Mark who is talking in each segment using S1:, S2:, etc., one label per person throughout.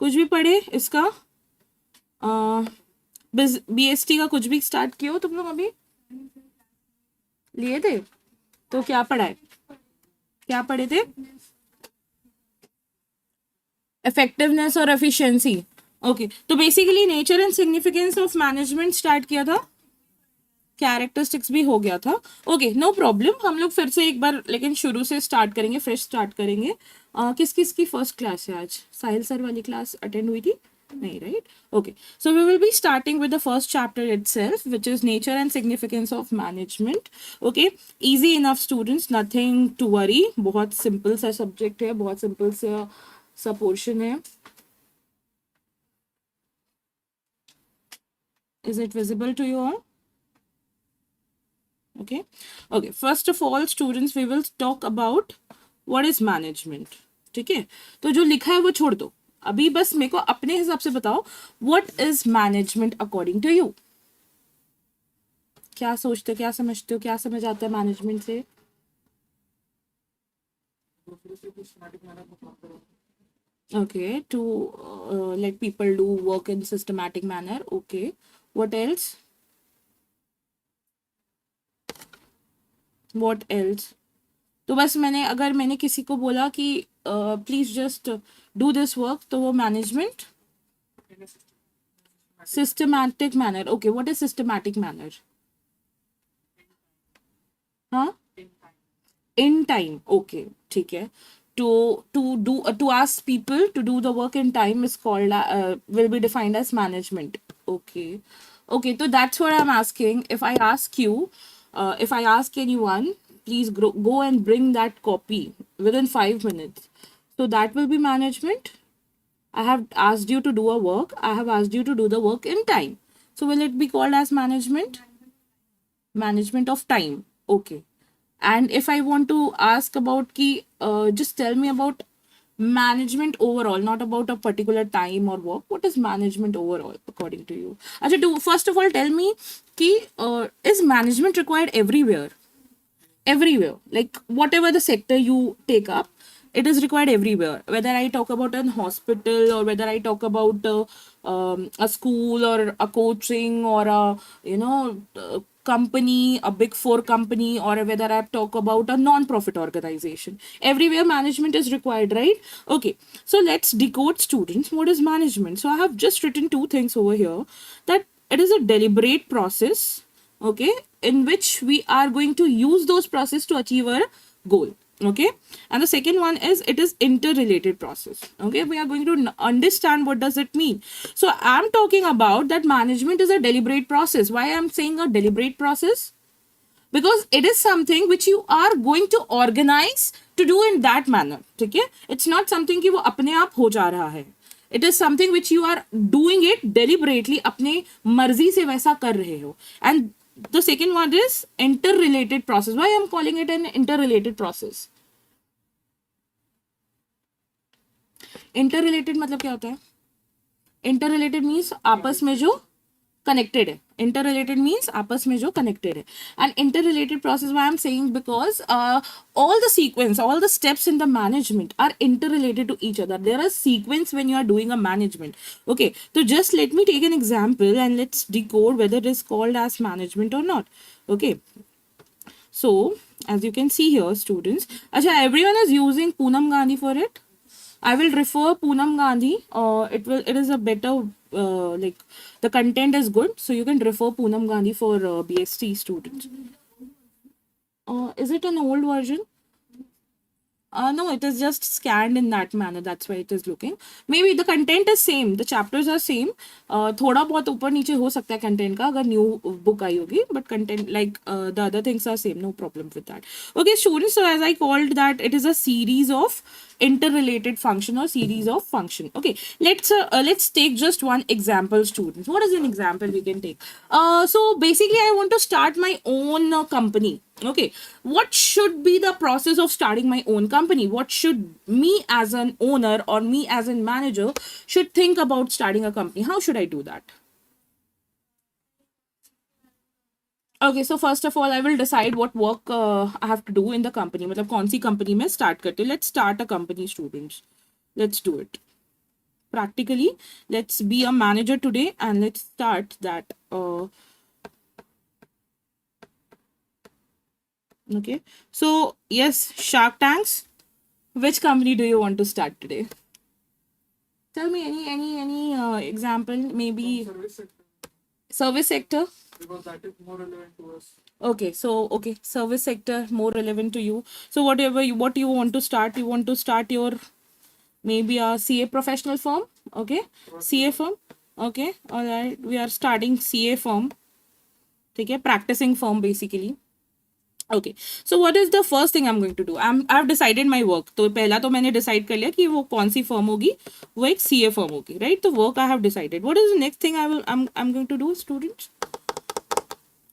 S1: कुछ भी पढ़े इसका? BST का कुछ भी स्टार्ट किया हो तुम लोग? अभी लिए थे तो क्या पढ़ा है? क्या पढ़े थे? इफेक्टिवनेस और एफिशिएंसी। ओके, तो basically nature and significance of management start किया था, कैरेक्टरिस्टिक्स भी हो गया था। ओके, नो प्रॉब्लम, हम लोग फिर से एक बार लेकिन शुरू से स्टार्ट करेंगे, फ्रेश स्टार्ट करेंगे। किस किस की फर्स्ट क्लास है आज? साहिल सर वाली क्लास अटेंड हुई थी? नहीं, right? Okay, so we will be starting with the first chapter itself, which is nature and significance of management. Okay, easy enough students, nothing to worry, बहुत simple सा subject है, बहुत simple सा portion है। Is it visible to you all? Okay, first of all students, we will talk about what is management. ठीक है, तो जो लिखा है वो छोड़ दो अभी, बस मेरे को अपने हिसाब से बताओ, what is management according to you? क्या सोचते हो, क्या समझते हो, क्या समझ आता है मैनेजमेंट से? Okay, to let people do work in systematic manner. Okay, what else? What else? तो बस अगर मैंने किसी को बोला कि please just do this work, तो वो management, systematic manner. Okay, what is systematic manner? हाँ, इन टाइम। ओके, ठीक है, to ask people to do the work in time is called will be defined as management. Okay, so that's what I'm asking. If I ask you, if I ask anyone, please go and bring that copy within 5 minutes, so that will be management. I have asked you to do a work, I have asked you to do the work in time, so will it be called as management? Management of time. Okay, and if I want to ask about ki just tell me about management overall, not about a particular time or work, what is management overall according to you? Acha, do first of all tell me ki is management required everywhere? Everywhere, like whatever the sector you take up, it is required everywhere, whether I talk about an hospital, or whether I talk about a school, or a coaching, or a company, a big four company, or whether I talk about a non-profit organization. Everywhere management is required, right? Okay, so let's decode, students, what is management. So I have just written two things over here, that it is a deliberate process, okay, in which we are going to use those process to achieve our goal. Okay, and the second one is it is interrelated process. Okay, we are going to understand what does it mean. So I'm talking about that management is a deliberate process. Why I'm saying a deliberate process? Because it is something which you are going to organize to do in that manner. ठीक है, it's not something कि वो अपने आप हो जा रहा है. It is something which you are doing it deliberately, अपने मर्जी से वैसा कर रहे हो. And the second one is interrelated process. Why I'm calling it an interrelated process? Interrelated मतलब क्या होता है? Interrelated means आपस में जो connected है. Interrelated means आपस में जो connected है. And interrelated process, why I'm saying, because all the sequence, all the steps in the management are interrelated to each other. There are sequence when you are doing a management. Okay, so just let me take an example and let's decode whether it is called as management or not. Okay, so as you can see here, students, acha, everyone is using Poonam Gandhi for it. I will refer Poonam Gandhi. It is a better like the content is good, so you can refer Poonam Gandhi for BST students. Is it an old version? No, it is just scanned in that manner. That's why it is looking. Maybe the content is same. The chapters are same. थोड़ा बहुत ऊपर नीचे हो सकता है content का अगर new book आई होगी. But content like the other things are same. No problem with that. Okay, students. So as I called that, it is a series of interrelated function or series of function. Okay, let's take just one example, students. What is an example we can take? So basically, I want to start my own company. Okay, what should be the process of starting my own company? What should me as an owner or me as a manager should think about starting a company? How should I do that? Okay, so first of all, I will decide what work I have to do in the company. मतलब कौन सी company में start करते हैं. Let's start a company, students. Let's do it. practically. Let's be a manager today and let's start that. Okay. So yes, Shark Tanks. Which company do you want to start today? Tell me any example, maybe service sector.
S2: Because that is more relevant to us.
S1: Okay, so okay, service sector more relevant to you. So what you want to start? You want to start your maybe a CA professional firm. Okay, CA firm. Okay, all right. We are starting CA firm. Okay, practicing firm basically. Okay, so what is the first thing I'm going to do? I've decided my work. तो पहला तो मैंने decide कर लिया कि वो कौन सी firm होगी, वो एक CA firm होगी, right? तो work I have decided. What is the next thing I'm going to do, students?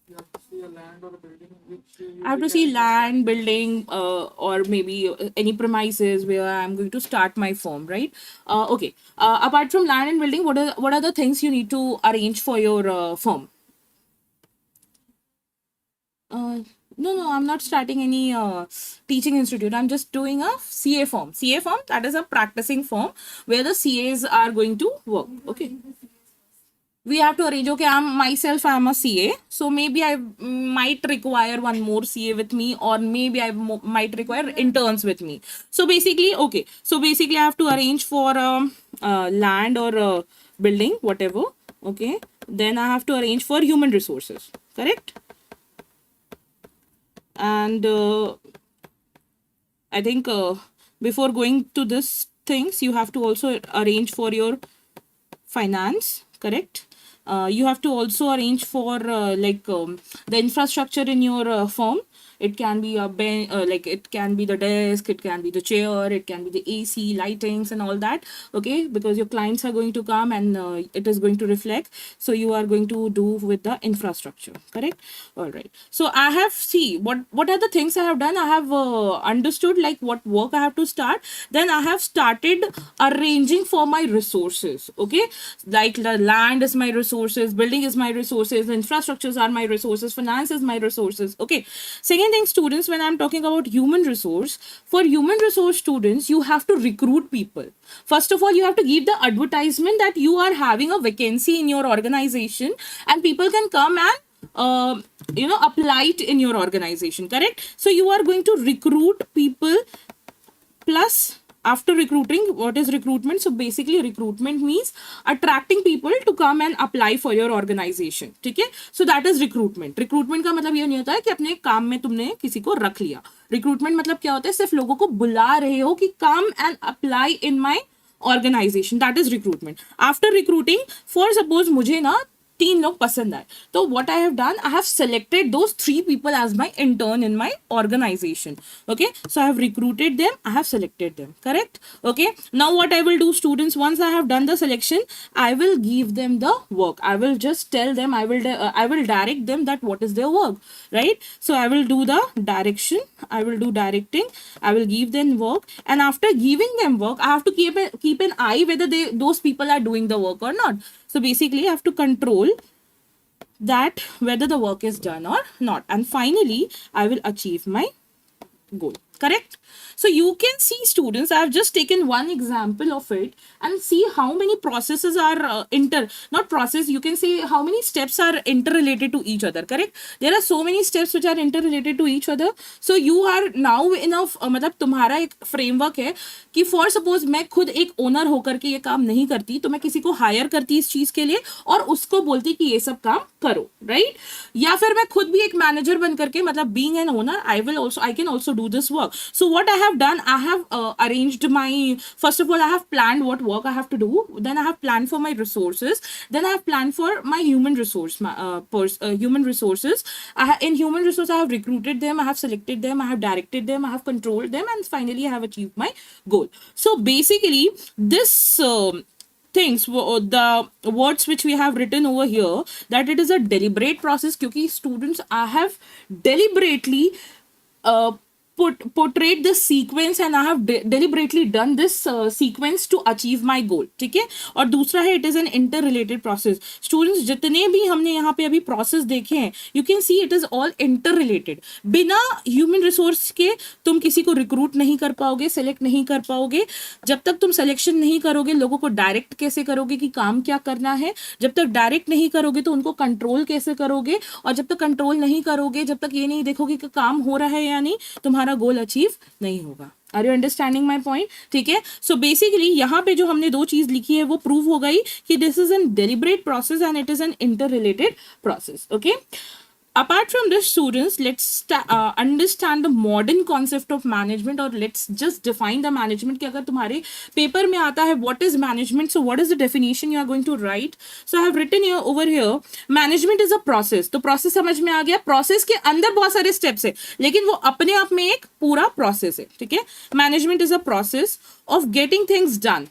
S2: You have to see a land or a building which you
S1: I have to see land, building, or maybe any premises where I'm going to start my firm, right? Okay. Apart from land and building, what are the things you need to arrange for your firm? No, I'm not starting any teaching institute. I'm just doing a CA firm. CA firm, that is a practicing firm where the CAs are going to work. Okay. We have to arrange. Okay, I'm a CA, so maybe I might require one more CA with me, or maybe I might require interns with me. So basically, okay. So basically, I have to arrange for land or building, whatever. Okay. Then I have to arrange for human resources. Correct. And I think before going to this things, you have to also arrange for your finance, correct? You have to also arrange for the infrastructure in your firm. It can be a like it can be the desk, it can be the chair, it can be the AC, lightings, and all that. Okay, because your clients are going to come and it is going to reflect. So you are going to do with the infrastructure, correct? All right. So I have what are the things I have done. I have understood like what work I have to start. Then I have started arranging for my resources. Okay, like the land is my resources, building is my resources, infrastructures are my resources, finance is my resources. Okay. Second thing, students, when I'm talking about human resource, for human resource students, you have to recruit people. First of all, you have to give the advertisement that you are having a vacancy in your organization and people can come and apply it in your organization, correct? So you are going to recruit people. Plus, after recruiting, what is recruitment? So basically recruitment means attracting people to come and apply for your organization. ठीक है? So that is recruitment. Recruitment का मतलब ये नहीं होता है कि अपने काम में तुमने किसी को रख लिया. Recruitment मतलब क्या होता है? सिर्फ लोगों को बुला रहे हो कि come and apply in my organization. That is recruitment. After recruiting, for suppose मुझे ना 3 लोग पसंद आए, तो what I have done, I have selected those 3 people as my intern in my organization. Okay, so I have recruited them, I have selected them, correct? Okay, now what I will do, students, once I have done the selection, I will give them the work. I will just tell them, I will direct them that what is their work, right? So I will do the direction, I will do directing, I will give them work, and after giving them work, I have to keep an eye whether those people are doing the work or not. So basically, I have to control that whether the work is done or not. And finally, I will achieve my goal. Correct? So you can see, students, I have just taken one example of it and see how many processes are you can say how many steps are interrelated to each other. Correct? There are so many steps which are interrelated to each other. So you are now in a मतलब तुम्हारा एक framework है कि for suppose मैं खुद एक owner होकर के ये काम नहीं करती, तो मैं किसी को hire करती इस चीज के लिए और उसको बोलती कि ये सब काम करो, right? या फिर मैं खुद भी एक manager बन करके मतलब being an owner, I can also do this work. So what I have done, I have arranged my, first of all, I have planned what work I have to do. Then I have planned for my resources. Then I have planned for my human resources. In human resource, I have recruited them, I have selected them, I have directed them, I have controlled them, and finally I have achieved my goal. So basically, this things, the words which we have written over here, that it is a deliberate process, because students, I have deliberately portrayed this sequence and I have deliberately done this sequence to achieve my goal. ठीक है. और दूसरा है, it is an interrelated process. Students, जितने भी हमने यहाँ पे अभी process देखे हैं, you can see it is all interrelated. बिना human resource के तुम किसी को recruit नहीं कर पाओगे, select नहीं कर पाओगे. जब तक तुम selection नहीं करोगे, लोगों को direct कैसे करोगे कि काम क्या करना है. जब तक direct नहीं करोगे तो उनको control कैसे करोगे, और जब तक control नहीं करोगे, जब तक ये नहीं देखोगे कि काम हो रहा है या नहीं, तुम्हारा गोल अचीव नहीं होगा. Are you understanding my point? ठीक है. सो बेसिकली यहाँ पे जो हमने दो चीज लिखी है वो प्रूव हो गई कि this is an deliberate process and it is an inter related process. Okay. Apart from this, students, let's understand the modern concept of management, or let's just define the management. कि अगर तुम्हारे paper में आता है what is management, so what is the definition you are going to write? So I have written here over here, management is a process. तो process समझ में आ गया. process के अंदर बहुत सारे steps है, लेकिन वो अपने आप में एक पूरा process है. ठीक है. management is a process of getting things done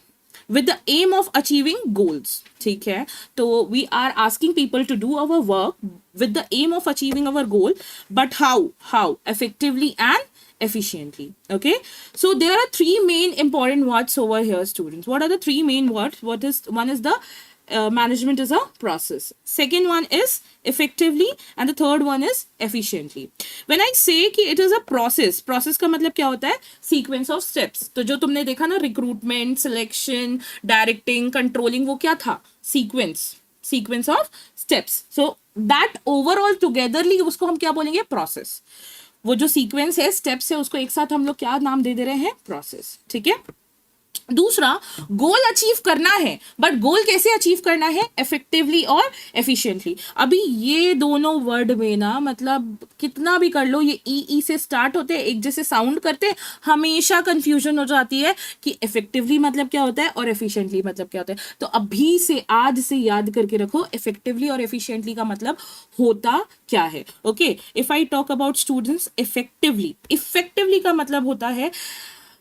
S1: with the aim of achieving goals. ठीक है. तो we are asking people to do our work with the aim of achieving our goal, but how effectively and efficiently. Okay, so there are three main important words over here, students. What are the three main words? One is the management is a process, second one is effectively, and the third one is efficiently. When I say कि it is a process का मतलब क्या होता है? sequence of steps. तो जो तुमने देखा ना, recruitment, selection, directing, controlling, वो क्या था? sequence of steps. So that overall togetherly उसको हम क्या बोलेंगे? process. वो जो sequence है, steps है, उसको एक साथ हम लोग क्या नाम दे रहे हैं? process. ठीक है. दूसरा, गोल अचीव करना है, बट गोल कैसे अचीव करना है? इफेक्टिवली और एफिशिएंटली. अभी ये दोनों वर्ड में ना, मतलब कितना भी कर लो, ये ई से स्टार्ट होते हैं, एक जैसे साउंड करते, हमेशा कंफ्यूजन हो जाती है कि इफेक्टिवली मतलब क्या होता है और एफिशिएंटली मतलब क्या होता है. तो अभी से, आज से याद करके रखो, इफेक्टिवली और एफिशिएंटली का मतलब होता क्या है. Okay. If I talk about students, effectively का मतलब होता है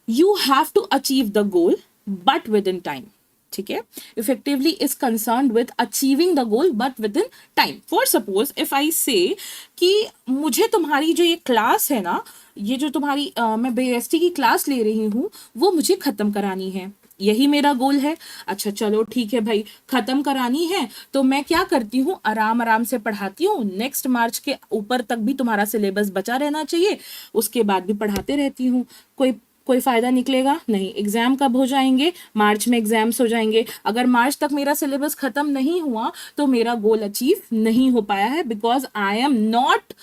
S1: you have to achieve the goal but within time. ठीक है. effectively is concerned with achieving the goal but within time. For suppose if I say कि मुझे तुम्हारी जो ये क्लास है ना, ये जो तुम्हारी मैं BST की क्लास ले रही हूँ, वो मुझे खत्म करानी है, यही मेरा गोल है. अच्छा चलो ठीक है भाई, खत्म करानी है तो मैं क्या करती हूँ, आराम से पढ़ाती हूँ. नेक्स्ट मार्च के ऊपर तक भी तुम्हारा सिलेबस बचा रहना चाहिए, उसके बाद भी पढ़ाते रहती हूँ. कोई फायदा निकलेगा नहीं. एग्जाम कब हो जाएंगे? मार्च में एग्जाम्स हो जाएंगे. अगर मार्च तक मेरा सिलेबस खत्म नहीं हुआ तो मेरा गोल अचीव नहीं हो पाया है, because I am not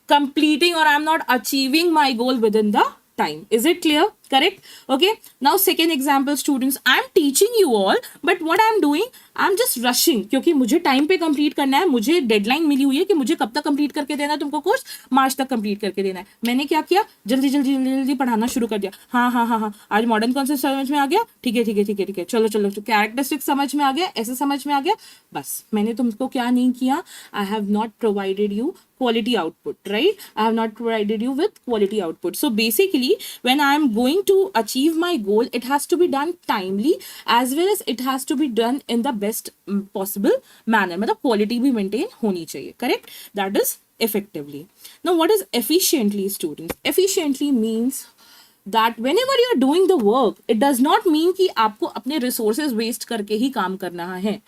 S1: completing or I am not achieving my goal within the time. Is it clear? Correct? Okay. Now second example, students, I am teaching you all, but what I am doing, I am just rushing, क्योंकि मुझे time पे complete करना है. मुझे deadline मिली हुई है कि मुझे कब तक कंप्लीट करके देना है तुमको कोर्स, मार्च तक कंप्लीट करके देना है. मैंने क्या किया, जल्दी पढ़ाना शुरू कर दिया. हाँ, आज मॉडर्न कॉन्सेप्ट समझ में आ गया. ठीक है, चलो कैरेक्टरिस्टिक समझ में आ गया, ऐसे समझ में आ गया. बस मैंने तुमको क्या नहीं किया, I have not provided you quality output, right? I have not provided you with quality output. So basically, when I am going to achieve my goal, it has to be done timely as well as it has to be done in the best possible manner. मतलब quality भी maintain होनी चाहिए. Correct? That is effectively. Now, what is efficiently, students? Efficiently means that whenever you are doing the work, it does not mean कि आपको अपने resources waste करके ही काम करना है.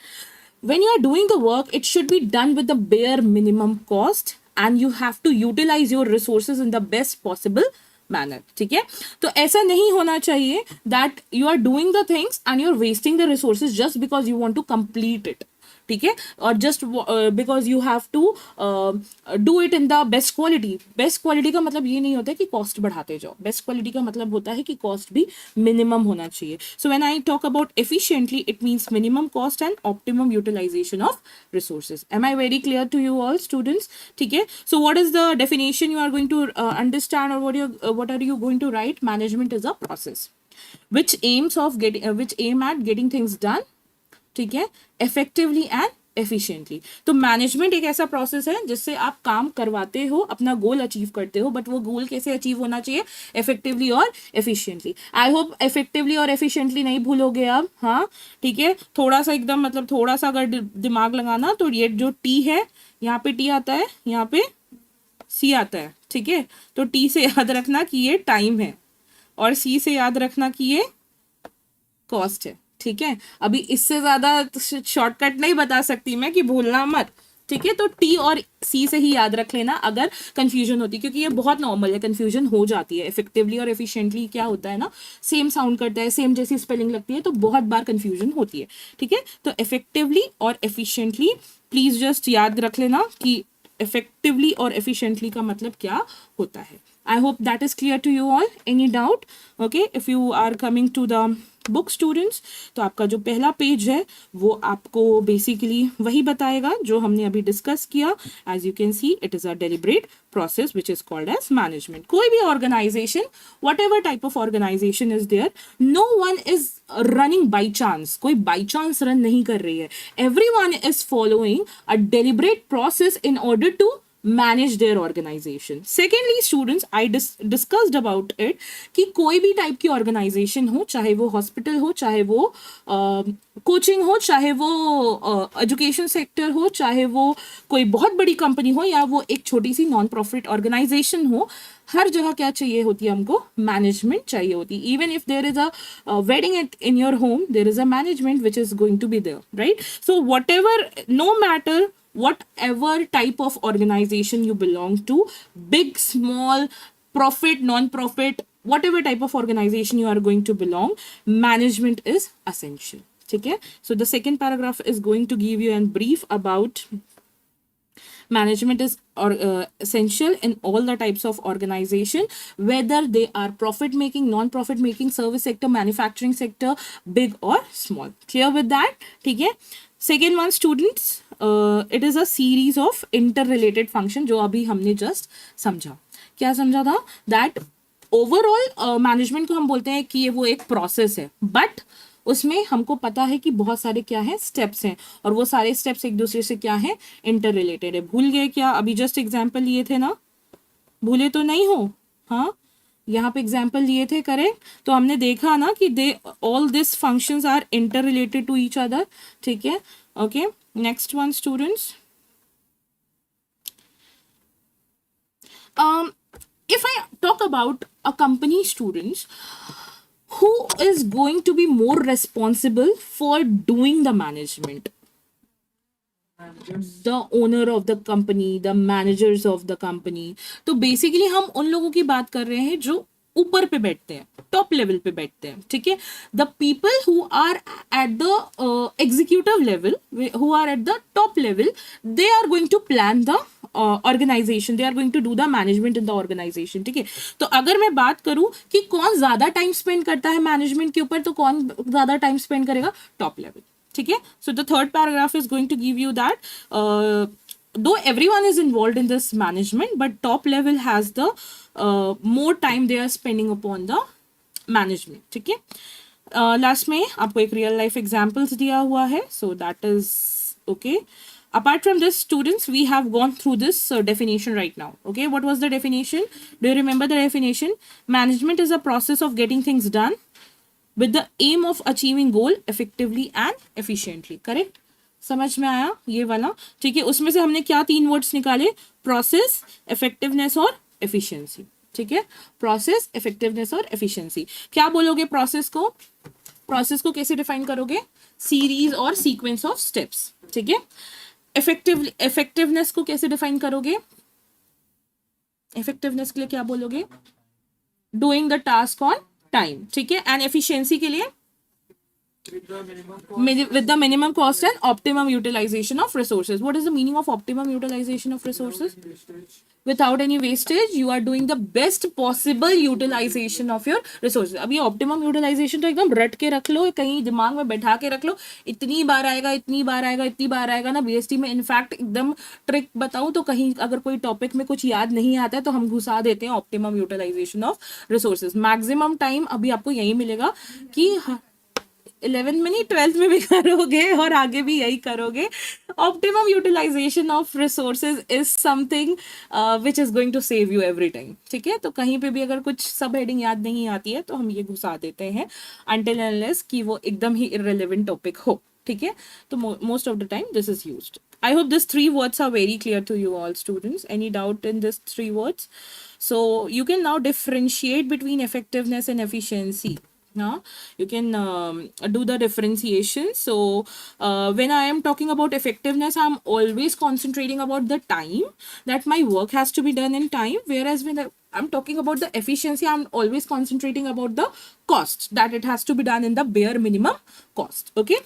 S1: When you are doing the work, it should be done with the bare minimum cost and you have to utilize your resources in the best possible manner. ठीक है. तो ऐसा नहीं होना चाहिए that you are doing the things and you're wasting the resources just because you want to complete it. ठीक है. और just because you have to do it in the best quality. Best quality का मतलब ये नहीं होता है कि कॉस्ट बढ़ाते जाओ. बेस्ट क्वालिटी का मतलब होता है कि कॉस्ट भी मिनिमम होना चाहिए. So when I talk about efficiently, it means minimum cost and optimum utilisation of resources. Am I very clear to you all students? ठीक है. So what is the definition you are going to understand, और what are you going to write? Management is a process which aim at getting things done, ठीक है, effectively and efficiently. तो management एक ऐसा process है जिससे आप काम करवाते हो, अपना गोल अचीव करते हो, बट वो गोल कैसे अचीव होना चाहिए? इफेक्टिवली और एफिशिएंटली. आई होप इफेक्टिवली और एफिशिएंटली नहीं भूलोगे अब. हाँ ठीक है. थोड़ा सा एकदम, मतलब थोड़ा सा अगर दिमाग लगाना तो ये जो टी है, यहाँ पे टी आता है, यहाँ पे सी आता है. ठीक है। तो टी से याद रखना कि ये टाइम है और सी से याद रखना कि ये कॉस्ट है, ठीक है। अभी इससे ज्यादा शॉर्टकट नहीं बता सकती मैं कि भूलना मत, ठीक है। तो टी और सी से ही याद रख लेना अगर कंफ्यूजन होती है, क्योंकि ये बहुत नॉर्मल है, कंफ्यूजन हो जाती है। इफेक्टिवली और एफिशिएंटली क्या होता है ना, सेम साउंड करता है, सेम जैसी स्पेलिंग लगती है, तो बहुत बार कंफ्यूजन होती है, ठीक है। तो इफेक्टिवली और एफिशिएंटली प्लीज जस्ट याद रख लेना कि इफेक्टिवली और एफिशिएंटली का मतलब क्या होता है। I hope that is clear to you all. Any doubt? Okay, if you are coming to the book students, तो आपका जो पहला पेज है वो आपको बेसिकली वही बताएगा जो हमने अभी डिस्कस किया। As you can see it is a deliberate process which is called as management. कोई भी organization, whatever type of organization is there, no one is running by chance. कोई by chance run नहीं कर रही है. Everyone is following a deliberate process in order to manage their organization. Secondly, students, I discussed about it कि कोई भी type की organisation हो, चाहे वो हॉस्पिटल हो, चाहे वो कोचिंग हो, चाहे वो एजुकेशन सेक्टर हो, चाहे वो कोई बहुत बड़ी कंपनी हो, या वो एक छोटी सी नॉन प्रॉफिट ऑर्गेनाइजेशन हो, हर जगह क्या चाहिए होती है हमको? मैनेजमेंट चाहिए होती है। Even if there is a wedding in your home, there is a management which is going to be there, right? So whatever, no matter whatever type of organization you belong to, big, small, profit, non-profit, whatever type of organization you are going to belong, management is essential. ठीक है? So the second paragraph is going to give you a brief about management is essential in all the types of organization, whether they are profit making, non-profit making, service sector, manufacturing sector, big or small. Clear with that? ठीक है? Second one, students, it is a series of interrelated function जो अभी हमने just समझा। क्या समझा था? That overall management को हम बोलते हैं कि ये वो एक process है, but उसमें हमको पता है कि बहुत सारे क्या है, स्टेप्स हैं, और वो सारे स्टेप्स एक दूसरे से क्या है, इंटर रिलेटेड है। भूल गए क्या? अभी जस्ट एग्जाम्पल लिए थे ना, भूले तो नहीं हो? हाँ, यहाँ पे एग्जाम्पल लिए थे, करेक्ट? तो हमने देखा ना कि they all this functions are interrelated to each other, ठीक है? Okay, next one students, if I talk about a company, students, who is going to be more responsible for doing the management? The owner of the company, the managers of the company. तो basically हम उन लोगों की बात कर रहे हैं जो ऊपर पे बैठते हैं, टॉप लेवल पे बैठते हैं, ठीक है? The people who are at the executive level, who are at the top level, they are going to plan the organisation, they are going to do the management in the organisation, ठीक है? तो अगर मैं बात करूं कि कौन ज्यादा टाइम स्पेंड करता है मैनेजमेंट के ऊपर, तो कौन ज्यादा टाइम स्पेंड करेगा? टॉप लेवल, ठीक है? So the third paragraph is going to give you that though everyone is involved in this management, but top level has the more time they are spending upon the management, ठीक है? Last में आपको एक real life examples दिया हुआ है, so that is okay. Apart from this, students, we have gone through this definition right now. Okay, what was the definition? Do you remember the definition? Management is a process of getting things done with the aim of achieving goal effectively and efficiently. Correct? समझ में आया ये वाला? ठीक है, उसमें से हमने क्या 3 वर्ड्स निकाले? प्रोसेस, इफेक्टिवनेस और एफिशिएंसी, ठीक है? प्रोसेस, इफेक्टिवनेस और एफिशिएंसी। क्या बोलोगे प्रोसेस को? प्रोसेस को कैसे डिफाइन करोगे? सीरीज और सीक्वेंस ऑफ स्टेप्स, ठीक है? इफेक्टिवनेस को कैसे डिफाइन करोगे? इफेक्टिवनेस के लिए क्या बोलोगे? Doing the task on time, ठीक है? एंड एफिशिएंसी के लिए with the minimum cost and optimum utilization of resources. What is the meaning of optimum utilization of resources? Without any wastage, you are doing the best possible utilization of your resources. अब ये optimum utilization तो एकदम रट के रख लो, कहीं दिमाग में बैठा के रख लो, इतनी बार आएगा, इतनी बार आएगा, इतनी बार आएगा ना। BST में इनफैक्ट एकदम ट्रिक बताऊं तो कहीं अगर कोई टॉपिक में कुछ याद नहीं आता है तो हम घुसा देते हैं optimum utilisation of resources. Maximum time अभी आपको यही मिलेगा कि 11th में नहीं 12th में भी करोगे और आगे भी यही करोगे। Optimum utilisation of resources is something which is going to save you every time, ठीक है? तो कहीं पे भी अगर कुछ सब हेडिंग याद नहीं आती है तो हम ये घुसा देते हैं until unless कि वो एकदम ही irrelevant टॉपिक हो, ठीक है? तो most of the time this is used. I hope these three words are very clear to you all, students. Any doubt in these three words? So you can now differentiate between effectiveness and efficiency. Now you can do the differentiation. So when I am talking about effectiveness, I'm always concentrating about the time, that my work has to be done in time. Whereas when I'm talking about the efficiency, I'm always concentrating about the cost, that it has to be done in the bare minimum cost. Okay.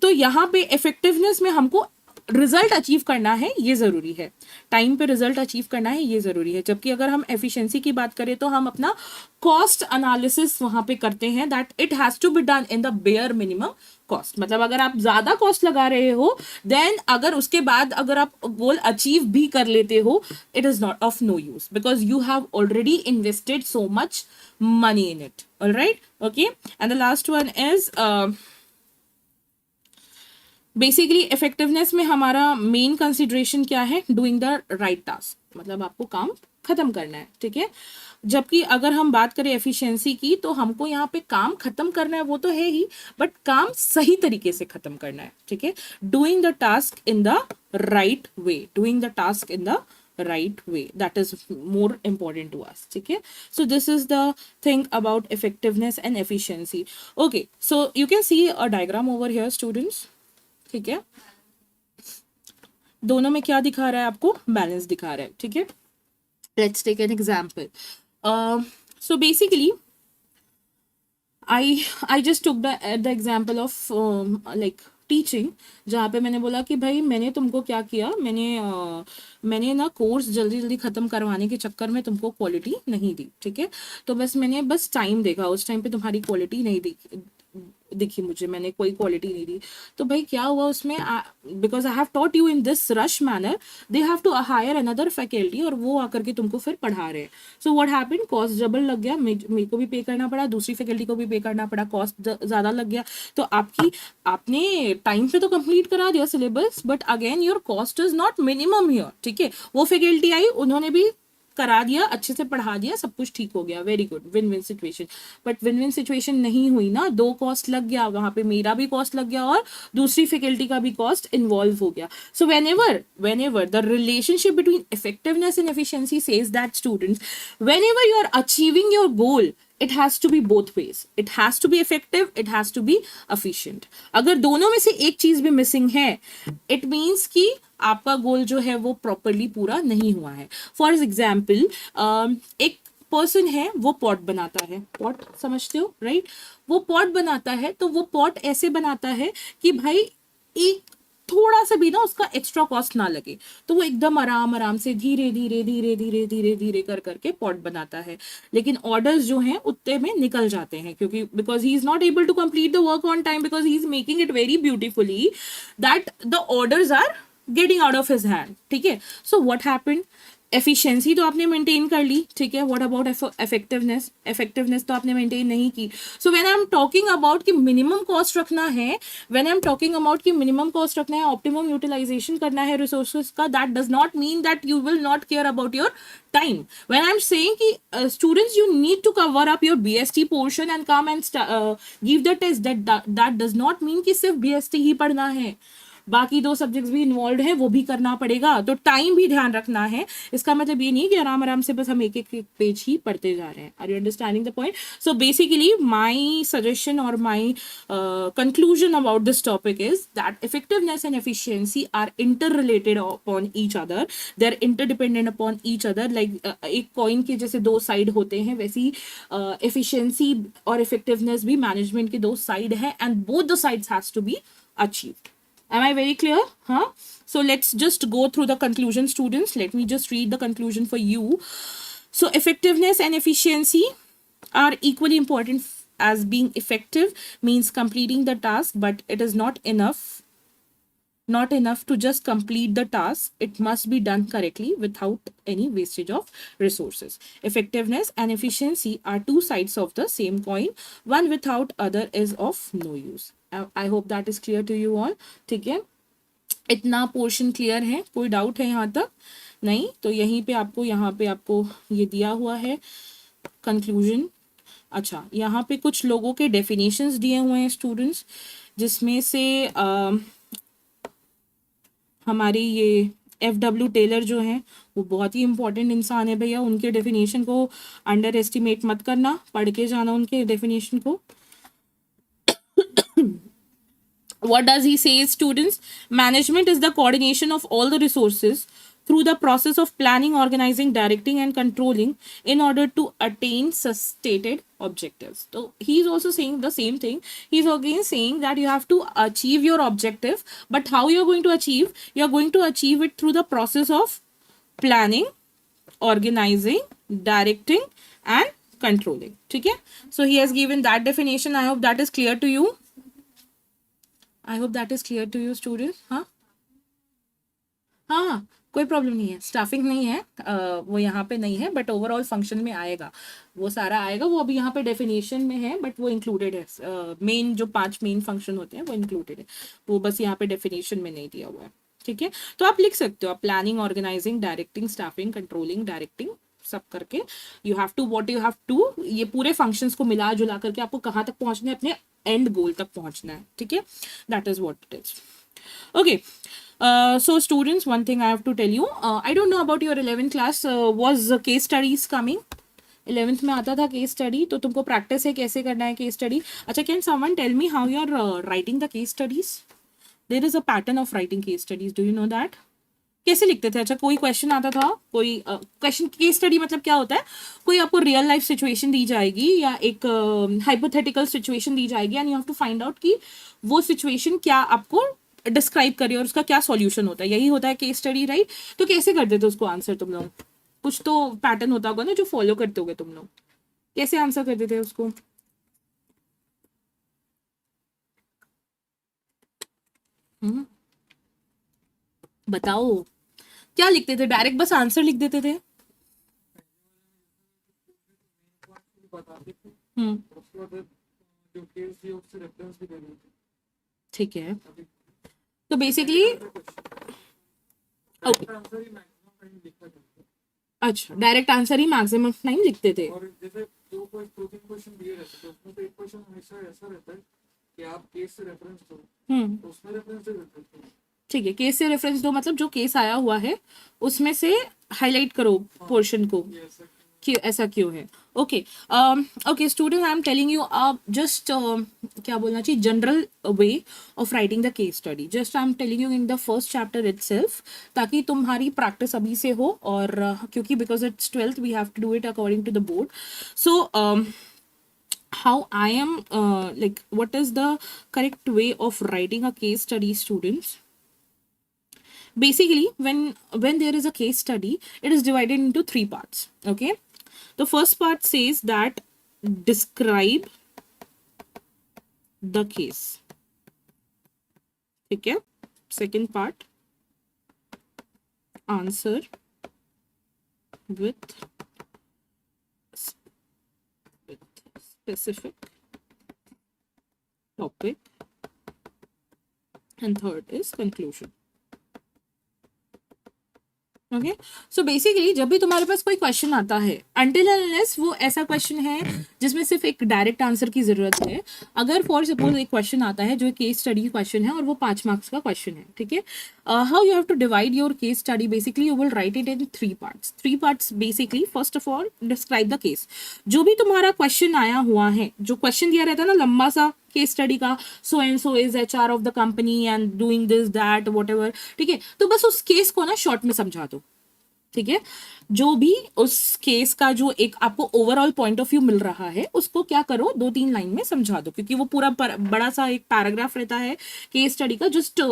S1: तो यहाँ पे effectiveness में हमको result achieve करना है, ये ज़रूरी है, टाइम पे रिजल्ट अचीव करना है, ये ज़रूरी है। जबकि अगर हम एफिशिएंसी की बात करें तो हम अपना कॉस्ट एनालिसिस वहाँ पे करते हैं, that it has to be done in the bare minimum cost. मतलब अगर आप ज़्यादा कॉस्ट लगा रहे हो, देन अगर उसके बाद अगर आप गोल अचीव भी कर लेते हो, it is not of no use, because you have already invested so much money in it. Alright, okay. And the last one is basically effectiveness में हमारा मेन कंसिडरेशन क्या है? डूइंग द राइट टास्क, मतलब आपको काम खत्म करना है, ठीक है। जबकि अगर हम बात करें एफिशिएंसी की, तो हमको यहाँ पे काम खत्म करना है, वो तो है ही, बट काम सही तरीके से खत्म करना है, ठीक है। Doing the task in the right way, doing the task in the right way, that is more important to us, ठीक है। So this is the thing about effectiveness and efficiency. Okay, so you can see a diagram over here, students, ठीक है। दोनों में क्या दिखा रहा है आपको? बैलेंस दिखा रहा है, ठीक है। Let's take an example. So basically I just took the example of like teaching, जहाँ पे मैंने बोला कि भाई मैंने तुमको क्या किया, मैंने ना कोर्स जल्दी जल्दी ख़त्म करवाने के चक्कर में तुमको क्वालिटी नहीं दी, ठीक है। तो मैंने बस टाइम देखा, उस टाइम पे तुम्हारी क्वालिटी नहीं दिखी मुझे, मैंने कोई क्वालिटी नहीं दी। तो भाई क्या हुआ उसमें? Because I have taught you in this rush manner, they have to hire another faculty, और वो आकर के तुमको फिर पढ़ा रहे हैं। So what happened? Cost double लग गया, मेरे को भी पे करना पड़ा, दूसरी फैकल्टी को भी पे करना पड़ा, कॉस्ट ज़्यादा लग गया। तो आपने टाइम पे तो कंप्लीट करा दिया syllabus, but again your cost is not minimum here, ठीक है। वो फैकल्टी आई, उन्होंने भी करा दिया, अच्छे से पढ़ा दिया, सब कुछ ठीक हो गया, very good, win win situation. But win win situation नहीं हुई ना, दो कॉस्ट लग गया, वहां पे मेरा भी कॉस्ट लग गया और दूसरी फैकल्टी का भी कॉस्ट इन्वॉल्व हो गया। सो whenever the relationship between effectiveness and efficiency says that, students, whenever you are achieving your goal, it has to be both ways, it has to be effective, it has to be efficient. अगर दोनों में से एक चीज भी missing है, it means कि आपका गोल जो है वो प्रॉपरली पूरा नहीं हुआ है। फॉर एग्जाम्पल, एक पर्सन है, वो पॉट बनाता है, पॉट समझते हो, राइट? वो पॉट बनाता है, तो वो पॉट ऐसे बनाता है कि भाई एक थोड़ा सा भी ना उसका एक्स्ट्रा कॉस्ट ना लगे, तो वो एकदम आराम से धीरे धीरे कर करके पॉट बनाता है। लेकिन ऑर्डर्स जो हैं उतने में निकल जाते हैं, क्योंकि because he is not able to complete the work on time, because he is making it very beautifully, that the orders are getting out of his hand, ठीक है। So what happened? एफिशिएंसी तो आपने maintain कर ली, ठीक है। What about effectiveness तो आपने maintain नहीं की। सो when I am talking about कि मिनिमम कॉस्ट रखना है, when I am talking about कि मिनिमम कॉस्ट रखना है, ऑप्टिमम यूटिलाइजेशन करना है रिसोर्सेज का, that does not mean that you will not care about your time. When I'm saying कि students, you need to cover up your BST portion and come and give the test, that does not mean कि सिर्फ BST ही पढ़ना है, बाकी दो subjects भी involve हैं, वो भी करना पड़ेगा। तो टाइम भी ध्यान रखना है, इसका मतलब ये नहीं कि आराम से बस हम एक एक पेज ही पढ़ते जा रहे हैं। Are you understanding the point? So basically my suggestion और my conclusion about this topic is that effectiveness and efficiency are interrelated upon each other, they're interdependent upon each other, like एक coin के जैसे दो side होते हैं, वैसी efficiency और effectiveness भी मैनेजमेंट के दो साइड है, and both the sides has to be achieved. Am I very clear? Huh? So let's just go through the conclusion, students. Let me just read the conclusion for you. So effectiveness and efficiency are equally important, as being effective means completing the task, but it is not enough to just complete the task. It must be done correctly without any wastage of resources. Effectiveness and efficiency are two sides of the same coin. One without other is of no use. I hope that is clear to you all. ठीक है, इतना portion clear है? कोई doubt है यहाँ तक? नहीं? तो यहाँ पे आपको ये दिया हुआ है कंक्लूजन। अच्छा, यहाँ पे कुछ लोगों के डेफिनेशंस दिए हुए हैं स्टूडेंट्स, जिसमें से हमारी ये FW टेलर जो हैं वो बहुत ही इंपॉर्टेंट इंसान है भैया, उनके डेफिनेशन को अंडर एस्टिमेट मत करना, पढ़ के जाना उनके डेफिनेशन को। What does he say, students? Management is the coordination of all the resources through the process of planning, organizing, directing, and controlling in order to attain stated objectives. So he is also saying the same thing. He is again saying that you have to achieve your objective, but how you are going to achieve? You are going to achieve it through the process of planning, organizing, directing, and controlling. Okay? So he has given that definition. I hope that is clear to you. I hope that is clear to you, students. हाँ हाँ, कोई problem नहीं है, staffing नहीं है, वो यहाँ पे नहीं है, बट ओवरऑल फंक्शन में आएगा, वो सारा आएगा, वो अभी यहाँ पे डेफिनेशन में है, बट वो इंक्लूडेड है, मेन जो 5 मेन फंक्शन होते हैं वो इंक्लूडेड है, वो बस यहाँ पे डेफिनेशन में नहीं दिया हुआ है। ठीक है, तो आप लिख सकते हो, आप planning, organising, directing, staffing, controlling, directing सब करके you have to what you have to, ये पूरे फंक्शंस को मिला जुला करके आपको कहाँ तक पहुंचना है, अपने एंड गोल तक पहुंचना है। ठीक है, that is what it is. Okay, so students, one thing I have to tell you, I don't know about your 11th class, was case studies coming? 11th में आता था केस स्टडी, तो तुमको प्रैक्टिस है कैसे करना है केस स्टडी। अच्छा, can someone tell me how you are writing the case studies? There is a pattern of writing case studies, do you know that? कैसे लिखते थे? अच्छा, कोई क्वेश्चन आता था, कोई क्वेश्चन, केस स्टडी मतलब क्या होता है, कोई आपको रियल लाइफ सिचुएशन दी जाएगी या एक हाइपोथेटिकल सिचुएशन दी जाएगी, and you have to find out कि वो सिचुएशन क्या आपको डिस्क्राइब करिए और उसका क्या सॉल्यूशन होता है, यही होता है केस स्टडी, राइट? तो कैसे करते थे उसको आंसर तुम लोग? कुछ तो पैटर्न होता होगा ना जो फॉलो करते होगे तुम लोग, कैसे आंसर करते थे उसको? बताओ, क्या लिखते थे? डायरेक्ट बस आंसर लिख देते थे?
S2: बताते थे,
S1: हम्म,
S2: उसके बाद जो केस दिए उससे रेफरेंस भी दे देते
S1: ठीक है,
S2: अभी
S1: तो बेसिकली ओके,
S2: आंसर ही मैक्सिमम टाइम लिखा जाता है।
S1: अच्छा, डायरेक्ट आंसर ही मैक्सिमम टाइम लिखते थे।
S2: और जैसे जो कोई 2-3 क्वेश्चन दिए रहते थे उसमें से एक क्वेश्चन हमेशा ऐसा रहता है कि आप केस से रेफरेंस दो, तो उसमें रेफरेंस दे देते थे।
S1: ठीक है, केस से रेफरेंस दो मतलब जो केस आया हुआ है उसमें से हाईलाइट करो पोर्शन को
S2: ये ऐसा
S1: कि ऐसा क्यों है। Okay okay student, I am telling you just क्या बोलना चाहिए, general way of writing the case study, just I am telling you in the first chapter itself, ताकि तुम्हारी प्रैक्टिस अभी से हो, और क्योंकि because it's 12th we have to do it according to the board. So how I am like, what is the correct way of writing a case study, students? Basically, when there is a case study, it is divided into 3 parts. Okay, the first part says that describe the case. Okay, second part, answer with specific topic, and third is conclusion. Okay, so basically जब भी तुम्हारे पास कोई question आता है, until unless वो ऐसा question है जिसमें सिर्फ एक डायरेक्ट आंसर की जरूरत है, अगर फॉर सपोज एक क्वेश्चन आता है जो केस स्टडी क्वेश्चन है और वो 5 मार्क्स का क्वेश्चन है, ठीक है, how you have to divide your case study? Basically you will write it in 3 parts. 3 parts basically, first of all describe the case. जो भी तुम्हारा क्वेश्चन आया हुआ है, जो क्वेश्चन दिया रहता है ना लंबा सा केस स्टडी का, so and so is HR of the company and doing this that what ever, ठीक है, तो बस उस केस को ना शॉर्ट में समझा दो। ठीक है, जो भी उस केस का जो एक आपको ओवरऑल पॉइंट ऑफ व्यू मिल रहा है उसको क्या करो, 2-3 लाइन में समझा दो, क्योंकि वो पूरा बड़ा सा एक पैराग्राफ रहता है केस स्टडी का, just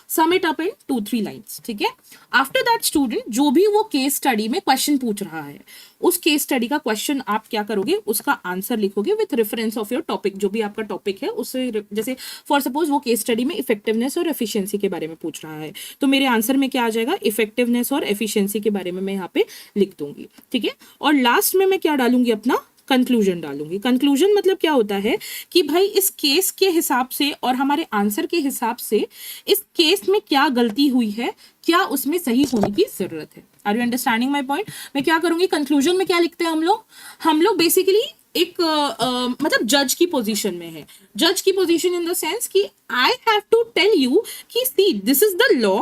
S1: sum it up in 2-3 lines. ठीक है, आफ्टर दैट स्टूडेंट जो भी वो केस स्टडी में क्वेश्चन पूछ रहा है, उस केस स्टडी का क्वेश्चन आप क्या करोगे, उसका आंसर लिखोगे with reference of your topic, जो भी आपका टॉपिक है उससे, जैसे फॉर सपोज वो केस स्टडी में इफेक्टिवनेस और एफिशिएंसी के बारे में पूछ रहा है, तो मेरे आंसर में क्या आ जाएगा, इफेक्टिवनेस और एफिशिएंसी के बारे में मैं यहाँ पे लिख दूंगी। ठीक है, और लास्ट में मैं क्या डालूंगी, अपना कंक्लूजन डालूंगी। कंक्लूजन मतलब क्या होता है कि भाई इस केस के हिसाब से और हमारे आंसर के हिसाब से इस केस में क्या गलती हुई है, क्या उसमें सही होने की जरूरत है। Are you understanding my point? मैं क्या करूंगी, कंक्लूजन में क्या लिखते हैं हम लोग बेसिकली एक मतलब जज की पोजीशन में है, जज की पोजीशन इन द सेंस कि I have to tell you कि see this is the law,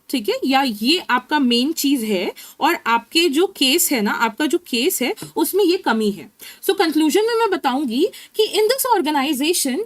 S1: ठीक है, या ये आपका मेन चीज है और आपके जो केस है ना, आपका जो केस है उसमें ये कमी है। सो कंक्लूजन में मैं बताऊंगी कि in this organisation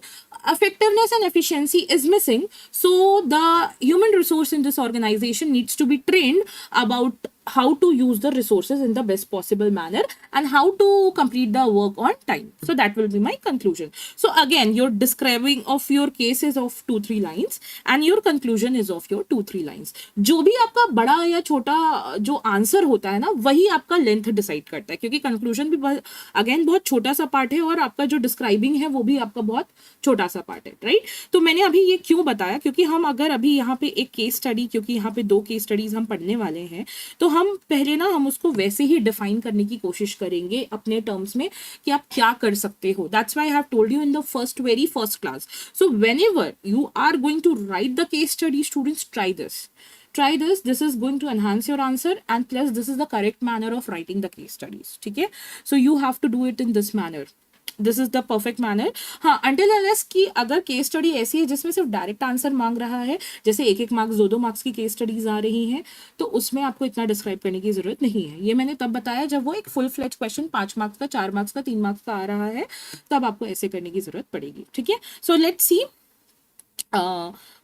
S1: effectiveness and efficiency is missing, so the human resource in this organization needs to be trained about how to use the resources in the best possible manner and how to complete the work on time. So that will be my conclusion. So again, your describing of your case is of 2-3 lines and your conclusion is of your 2-3 lines. जो भी आपका बड़ा या छोटा जो answer होता है ना, वही आपका लेंथ डिसाइड करता है, क्योंकि कंक्लूजन भी अगेन बहुत छोटा सा पार्ट है और आपका जो डिस्क्राइबिंग है वो भी आपका बहुत छोटा सा पार्ट है, राइट। तो मैंने अभी ये क्यों बताया, क्योंकि हम अगर अभी यहाँ पे एक केस स्टडी, क्योंकि यहाँ पे 2 केस स्टडीज हम पढ़ने वाले हैं, तो हम पहले ना हम उसको वैसे ही डिफाइन करने की कोशिश करेंगे अपने टर्म्स में कि आप क्या कर सकते हो। That's why I have told you in the very first class. So whenever you are going to write the case study, students try this. This is going to enhance your answer and plus this is the correct manner of writing the case studies, ठीक है। So you have to do it in this manner. This is the perfect manner. हाँ, until unless कि अगर case study ऐसी है जिसमें सिर्फ direct answer मांग रहा है, जैसे 1-1 मार्क्स 2-2 मार्क्स की केस स्टडीज आ रही हैं, तो उसमें आपको इतना डिस्क्राइब करने की जरूरत नहीं है। ये मैंने तब बताया जब वो एक फुल फ्लेज क्वेश्चन 5 मार्क्स का, 4 मार्क्स का, 3 मार्क्स का आ रहा है, तब आपको ऐसे करने की जरूरत पड़ेगी, ठीक है। So let's see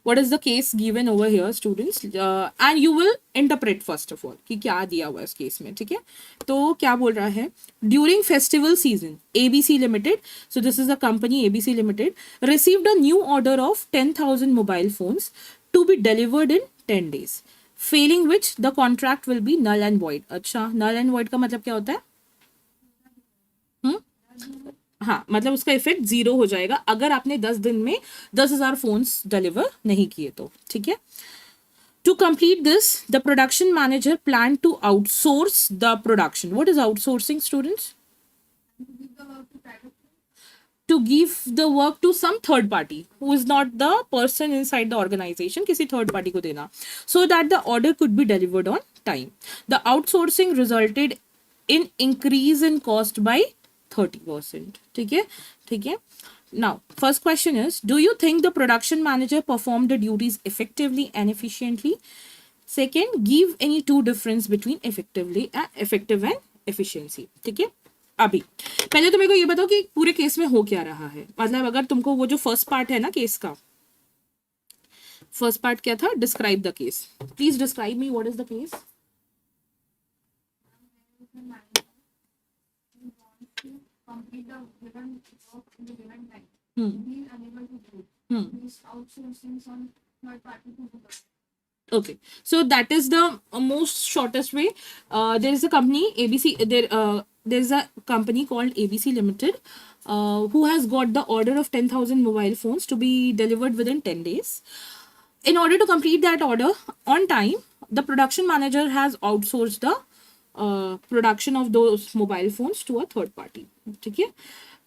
S1: what is the case given over here, students, and you will interpret first of all कि क्या दिया हुआ है इस केस में, ठीक है। तो क्या बोल रहा है, during festival season ABC Limited, so this is the company ABC Limited, received a new order of 10,000 mobile phones to be delivered in 10 days, failing which the contract will be null and void। अच्छा, null and void का मतलब क्या होता है? हाँ, मतलब उसका effect 0 हो जाएगा अगर आपने 10 दिन में 10,000 फोन्स डिलीवर नहीं किए तो, ठीक है। To complete this the production manager plan to outsource the production. What is outsourcing, students? To give the work to some third party who is not the person inside the organization, किसी third party को देना, so that the order could be delivered on time. The outsourcing resulted in increase in cost by 30%, ठीक है, ठीक है। Now, first question is, do you think the production manager performed the duties effectively and efficiently? Second, give any two difference between effective and efficiency, ठीक है। अभी पहले तो मेरे को ये बताओ कि पूरे केस में हो क्या रहा है। मतलब अगर तुमको वो जो फर्स्ट पार्ट है ना केस का, फर्स्ट पार्ट क्या था, describe the case. Please describe me what is the case.
S2: Complete the given work in the given time. He is unable to do it. He is outsourcing some third party to do it.
S1: Okay, so that is the most shortest way. There is a company ABC. There is a company called ABC Limited, who has got the order of 10,000 mobile phones to be delivered within 10 days. In order to complete that order on time, the production manager has outsourced the production of those mobile phones to a third party, ठीक है,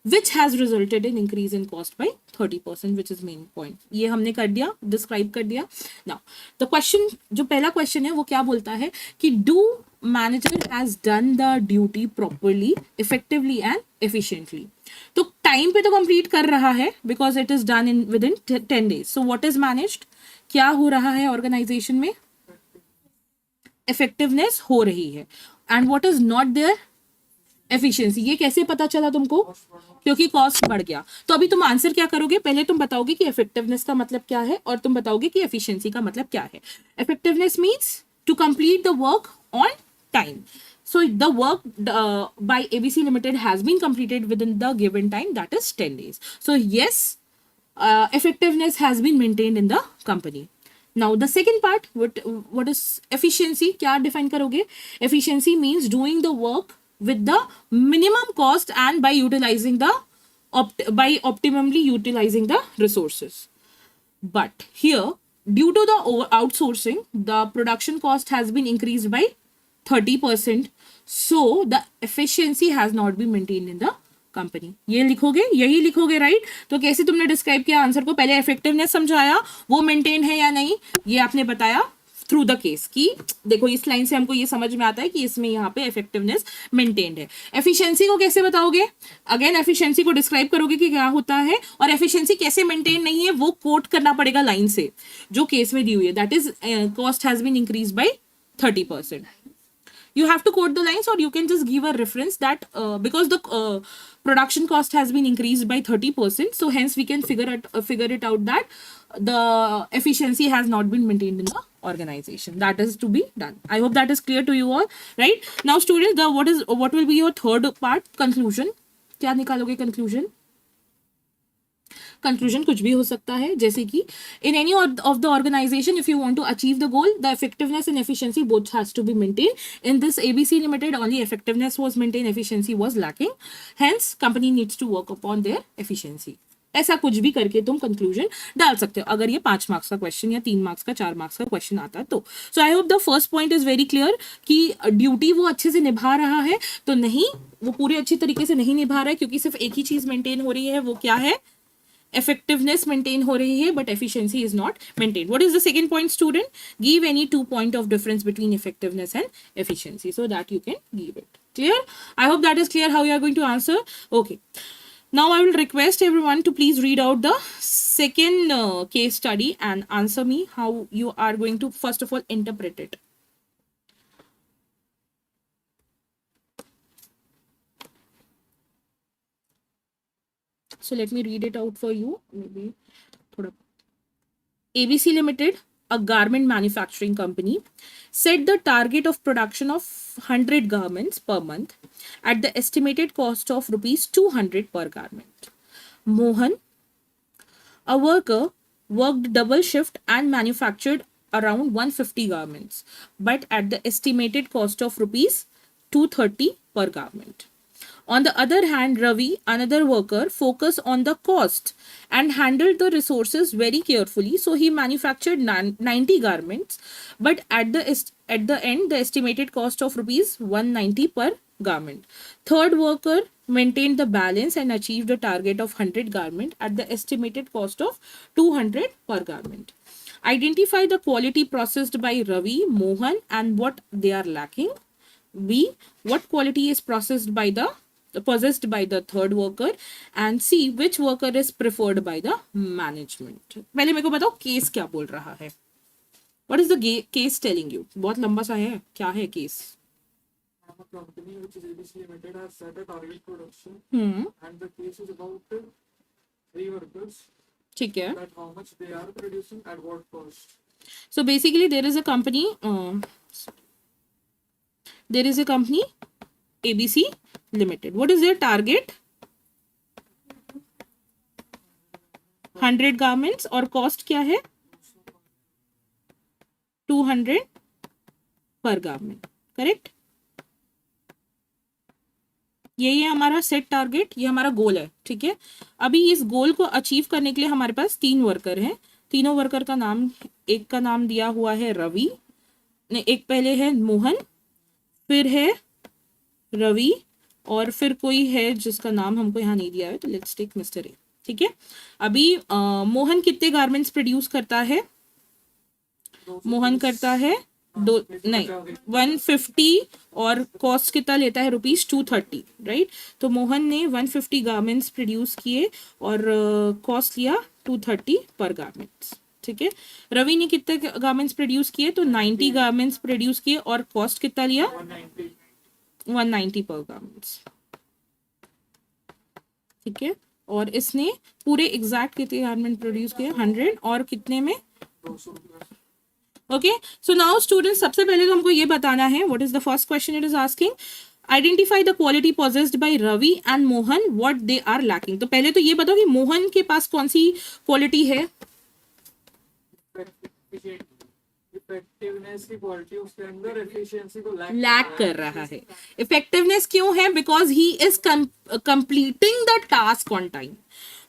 S1: which has resulted in increase in cost by 30%, which is main point। ये हमने कर दिया, describe कर दिया। Now the question, जो पहला क्वेश्चन है वो क्या बोलता है कि do manager has done the duty properly, effectively and efficiently। तो टाइम पे तो कंप्लीट कर रहा है because it is done in within 10 days। So what is managed, क्या हो रहा है ऑर्गेनाइजेशन में, इफेक्टिवनेस हो रही है। And what is not there, efficiency. ये कैसे पता चला तुमको, क्योंकि कॉस्ट बढ़ गया। तो अभी तुम आंसर क्या करोगे, पहले तुम बताओगे कि इफेक्टिवनेस का मतलब क्या है और तुम बताओगे कि एफिशिएंसी का मतलब क्या है। Effectiveness means to complete the work on time. So the work by ABC Limited has been completed within the given time, that is 10 days. So yes, effectiveness has been maintained in the company. Now the second part, what is efficiency? क्या define करोगे? Efficiency means doing the work with the minimum cost and by utilizing the by optimally utilizing the resources. But here, due to the outsourcing, the production cost has been increased by 30%. So the efficiency has not been maintained in the company. ये लिखोगे, यही लिखोगे, right. तो कैसे तुमने describe किया answer को, पहले इफेक्टिवनेस समझाया, वो मेंटेन है या नहीं ये आपने बताया, थ्रू द केस कि देखो इस लाइन से हमको ये समझ में आता है कि इसमें यहाँ पे इफेक्टिवनेस मेंटेन्ड है। एफिशिएंसी को कैसे बताओगे? अगेन एफिशिएंसी को डिस्क्राइब करोगे कि क्या होता है, और एफिशिएंसी कैसे मेंटेन नहीं है वो कोट करना पड़ेगा लाइन से जो केस में दी हुई है, that is cost has been increase by 30%. You have to quote the lines, or you can just give a reference that because the production cost has been increased by 30%, so hence we can figure it out that the efficiency has not been maintained in the organization. That is to be done. I hope that is clear to you all, right? Now students, what will be your third part, conclusion? क्या निकालोगे conclusion? Conclusion कुछ भी हो सकता है, जैसे कि in any of the organisation if you want to achieve the goal, the effectiveness and efficiency both has to be maintain. In this ABC limited only effectiveness was maintain, efficiency was lacking, hence company needs to work upon their efficiency. ऐसा कुछ भी करके तुम conclusion डाल सकते हो अगर ये 5 मार्क्स का क्वेश्चन या 3 मार्क्स का 4 मार्क्स का क्वेश्चन आता तो. So I hope the first point is very clear कि ड्यूटी वो अच्छे से निभा रहा है तो नहीं, वो पूरे अच्छी तरीके से नहीं निभा रहा है क्योंकि सिर्फ एक ही चीज मेंटेन हो रही है, वो क्या है? effectiveness maintain हो रही है but efficiency is not maintained. What is the second point student? Give any 2 point of difference between effectiveness and efficiency so that you can give it. Clear? I hope that is clear how you are going to answer. Okay. Now I will request everyone to please read out the second case study and answer me how you are going to first of all interpret it. So let me read it out for you. Maybe thoda. ABC Limited, a garment manufacturing company, set the target of production of 100 garments per month at the estimated cost of rupees 200 per garment. Mohan, a worker, worked double shift and manufactured around 150 garments, but at the estimated cost of rupees 230 per garment. On the other hand, Ravi, another worker, focused on the cost and handled the resources very carefully. So he manufactured 90 garments, but at the end, the estimated cost of rupees 190 per garment. Third worker maintained the balance and achieved a target of 100 garment at the estimated cost of 200 per garment. Identify the quality processed by Ravi, Mohan, and what they are lacking. B, what quality is possessed by the third worker, and C, which worker is preferred by the management. पहले मेरे को बताओ case क्या बोल रहा है. What is the case telling you? बहुत लंबा सा है, क्या है case?
S3: A company which is ABC Limited has set a target production, and the case is about 3 workers.
S1: ठीक है.
S3: That how much they are producing at what cost.
S1: So basically there is a company ABC Limited. What is their target? 100 garments और cost क्या है? 200 per garment. Correct? यही है हमारा set target, ये हमारा गोल है. ठीक है, अभी इस गोल को अचीव करने के लिए हमारे पास 3 वर्कर हैं. तीनों वर्कर का नाम, एक का नाम दिया हुआ है रवि, एक पहले है मोहन, फिर है रवि, और फिर कोई है जिसका नाम हमको यहाँ नहीं दिया है, तो लेट्स टेक मिस्टर ए. ठीक है, अभी मोहन कितने गारमेंट्स प्रोड्यूस करता है? मोहन करता है 150, और कॉस्ट कितना लेता है? रुपीज 230. राइट, तो मोहन ने 150 गारमेंट्स प्रोड्यूस किए और कॉस्ट लिया 230 पर गारमेंट्स. ठीक है, रवि ने कितने गारमेंट्स प्रोड्यूस किए? तो 90 गारमेंट्स प्रोड्यूस किए और कॉस्ट कितना लिया? 190 पर गारमेंट्स. ठीक है, और इसने पूरे एग्जैक्ट कितने गारमेंट प्रोड्यूस किए? 100, और कितने में?
S3: 200 रुपये.
S1: ओके, सो नाउ स्टूडेंट्स, सबसे पहले तो हमको ये बताना है, what is the first question it is asking, identify the quality possessed by Ravi and Mohan, what they are lacking. तो पहले तो ये बताओ कि मोहन के पास कौन सी क्वालिटी है?
S3: इफेक्टिवनेस की क्वालिटी उसके अंदर एफिशिएंसी को
S1: लैक कर रहा है. इफेक्टिवनेस क्यों है? Because he is completing the task on time.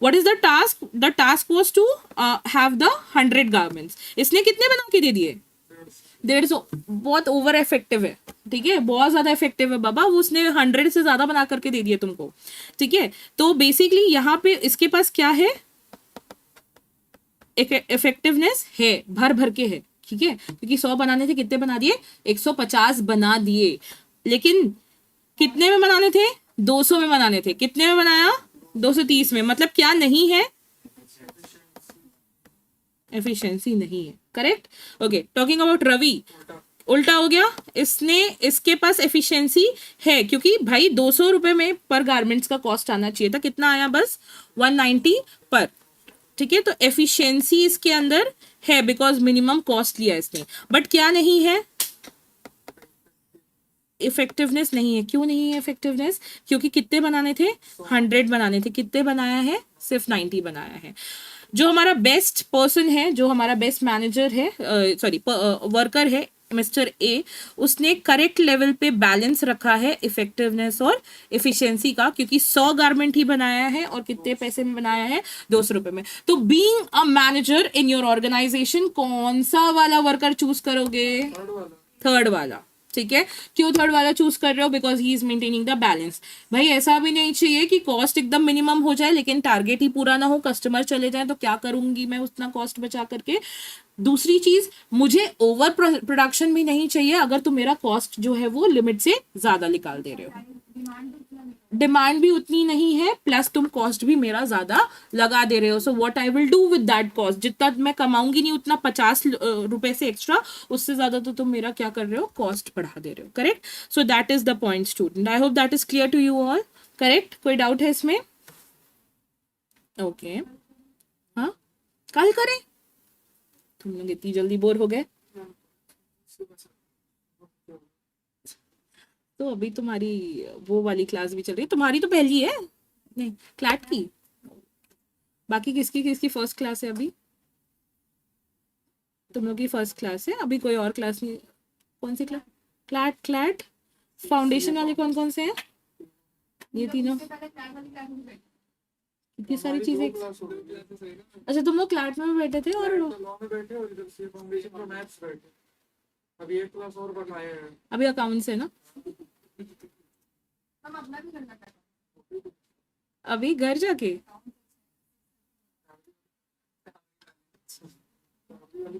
S1: What is the task? The task was to have the 100 garments. इसने कितने बना के दे दिए? 150. बहुत ओवर इफेक्टिव है. ठीक है, बहुत ज्यादा इफेक्टिव है बाबा, वो उसने 100 से ज्यादा बना करके दे दिए तुमको. ठीक है, तो बेसिकली यहाँ पे इसके पास क्या है? इफेक्टिवनेस है, भर भर के है. ठीक है, क्योंकि 100 बनाने थे, कितने बना दिए, 150 बना दिए। लेकिन कितने में बनाने थे, 200 में बनाने थे, कितने में बनाया, 230 में। मतलब क्या नहीं है, एफिशिएंसी नहीं है। Correct. Okay, talking about Ravi, उल्टा हो गया, इसने, इसके पास एफिशिएंसी है, क्योंकि भाई 200 रुपए में पर गारमेंट्स का कॉस्ट आना चाहिए था, कितना आया, बस 190 पर। ठीक है, तो एफिशिएंसी इसके अंदर है बिकॉज मिनिमम कॉस्ट लिया इसने। बट क्या नहीं है, इफेक्टिवनेस नहीं है। क्यों नहीं है इफेक्टिवनेस, क्योंकि कितने बनाने थे, 100 बनाने थे, कितने बनाया है, सिर्फ 90 बनाया है। जो हमारा बेस्ट पर्सन है, जो हमारा बेस्ट मैनेजर है, सॉरी वर्कर है, मिस्टर ए, उसने करेक्ट लेवल पे बैलेंस रखा है इफेक्टिवनेस और इफिशिएंसी का, क्योंकि 100 गारमेंट ही बनाया है और कितने पैसे में बनाया है, 200 रुपए में। तो being a manager in your organisation, कौन सा वाला वर्कर चूज करोगे,
S3: थर्ड वाला।
S1: थर्ड वाला। ठीक है, क्यों थर्ड वाला चूज कर रहे हो, because he is maintaining the balance. भाई ऐसा भी नहीं चाहिए कि कॉस्ट एकदम मिनिमम हो जाए लेकिन टारगेट ही पूरा ना हो, कस्टमर चले जाए तो क्या करूंगी मैं उतना कॉस्ट बचा करके। दूसरी चीज, मुझे ओवर प्रोडक्शन भी नहीं चाहिए अगर तुम मेरा कॉस्ट जो है वो लिमिट से ज्यादा निकाल दे रहे हो। डिमांड भी उतनी नहीं है, प्लस तुम कॉस्ट भी मेरा ज्यादा लगा दे रहे हो। So what I will do with that cost, जितना मैं कमाऊंगी नहीं उतना 50 रुपए से एक्स्ट्रा, उससे ज्यादा तो तुम मेरा क्या कर रहे हो, कॉस्ट बढ़ा दे रहे हो। Correct. So that is the point student, I hope that is clear to you all. Correct, कोई डाउट है इसमें? ओके, हाँ, कल करें, तुम लोग इतनी जल्दी बोर हो गए। तो अभी तुम्हारी वो वाली क्लास भी चल रही है, तुम्हारी तो पहली है नहीं, क्लैट की। बाकी किसकी किसकी फर्स्ट क्लास है अभी? तुम लोग की फर्स्ट क्लास है अभी, कोई और क्लास नहीं? कौन सी क्लास? क्लैट, क्लैट फाउंडेशन वाले कौन कौन से हैं? ये तीनों, कितनी सारी चीजें। अच्छा, तुम लोग क्लैट में बैठे थे और
S3: लॉ में बैठे और इधर से फाउंडेशन और मैथ्स बैठे। अभी एक क्लास और बढ़ाए हैं।
S1: अभी अकाउंट्स है ना,
S2: हम अपना भी करना चाहते हैं।
S1: अभी घर जाके।
S3: अभी